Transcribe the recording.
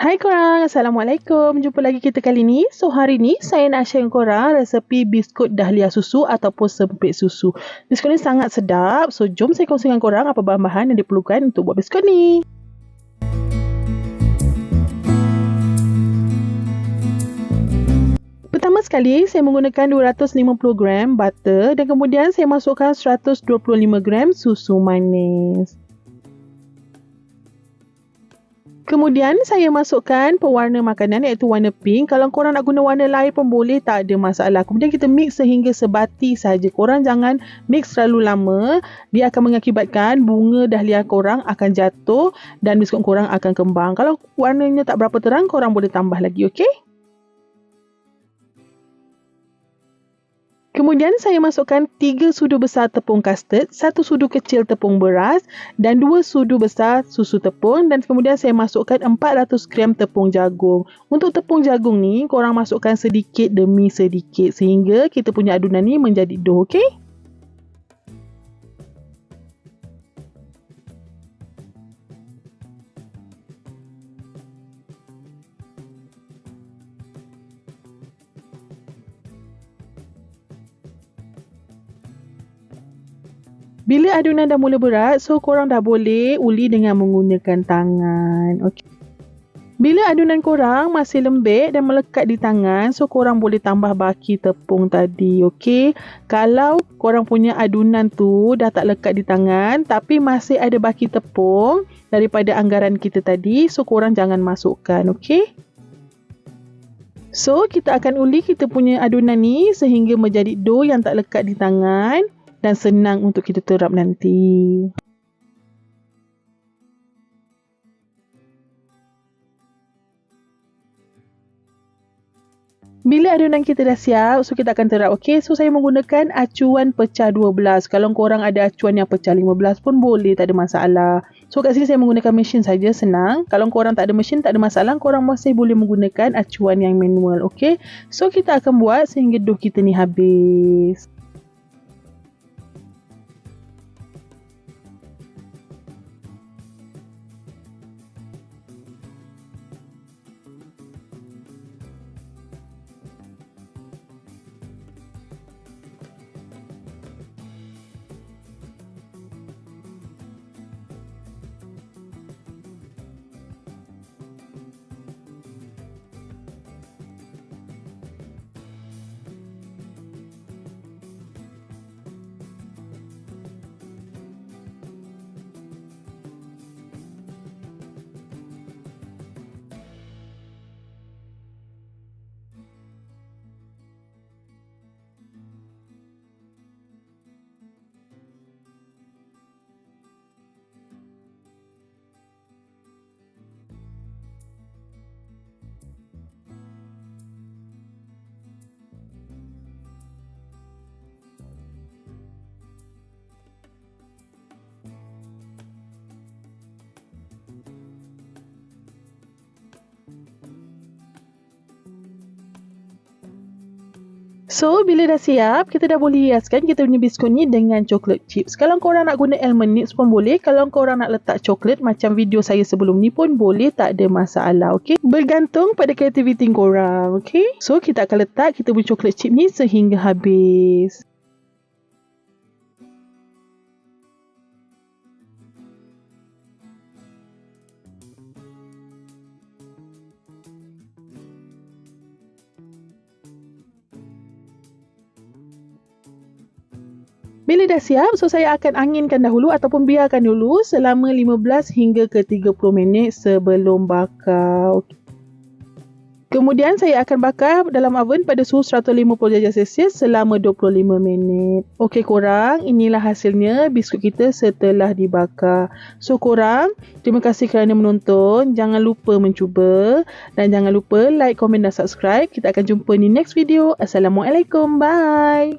Hai korang, Assalamualaikum. Jumpa lagi kita kali ni. So hari ni saya nak share dengan korang resepi biskut dahlia susu ataupun sempit susu. Biskut ni sangat sedap. So jom saya kongsi dengan korang apa bahan-bahan yang diperlukan untuk buat biskut ni. Pertama sekali, saya menggunakan 250 gram butter dan kemudian saya masukkan 125 gram susu manis. Kemudian saya masukkan pewarna makanan iaitu warna pink. Kalau korang nak guna warna lain pun boleh, tak ada masalah. Kemudian kita mix sehingga sebati saja. Korang jangan mix terlalu lama. Dia akan mengakibatkan bunga dahlia korang akan jatuh dan biskut korang akan kembang. Kalau warnanya tak berapa terang, korang boleh tambah lagi, okey? Kemudian saya masukkan 3 sudu besar tepung custard, 1 sudu kecil tepung beras dan 2 sudu besar susu tepung dan kemudian saya masukkan 400 gram tepung jagung. Untuk tepung jagung ni korang masukkan sedikit demi sedikit sehingga kita punya adunan ni menjadi dough, okey? Bila adunan dah mula berat, so korang dah boleh uli dengan menggunakan tangan. Okey. Bila adunan korang masih lembek dan melekat di tangan, so korang boleh tambah baki tepung tadi, okey? Kalau korang punya adunan tu dah tak lekat di tangan, tapi masih ada baki tepung daripada anggaran kita tadi, so korang jangan masukkan, okey? So, kita akan uli kita punya adunan ni sehingga menjadi dough yang tak lekat di tangan dan senang untuk kita terap nanti. Bila adunan kita dah siap, so kita akan terap, okey? So saya menggunakan acuan pecah 12. Kalau korang ada acuan yang pecah 15 pun boleh, tak ada masalah. So kat sini saya menggunakan mesin saja, senang. Kalau korang tak ada mesin, tak ada masalah, korang masih boleh menggunakan acuan yang manual, okey? So kita akan buat sehingga dough kita ni habis. So, bila dah siap, kita dah boleh hiaskan kita punya biskut ni dengan coklat chips. Kalau korang nak guna almond nips pun boleh. Kalau korang nak letak coklat macam video saya sebelum ni pun boleh, tak ada masalah, okey? Bergantung pada kreativiti korang, okey? So, kita akan letak kita punya coklat chip ni sehingga habis. Bila dah siap, so saya akan anginkan dahulu ataupun biarkan dulu selama 15 hingga ke 30 minit sebelum bakar. Kemudian saya akan bakar dalam oven pada suhu 150 darjah Celsius selama 25 minit. Okey korang, inilah hasilnya biskut kita setelah dibakar. So korang, terima kasih kerana menonton. Jangan lupa mencuba dan jangan lupa like, komen dan subscribe. Kita akan jumpa di next video. Assalamualaikum. Bye.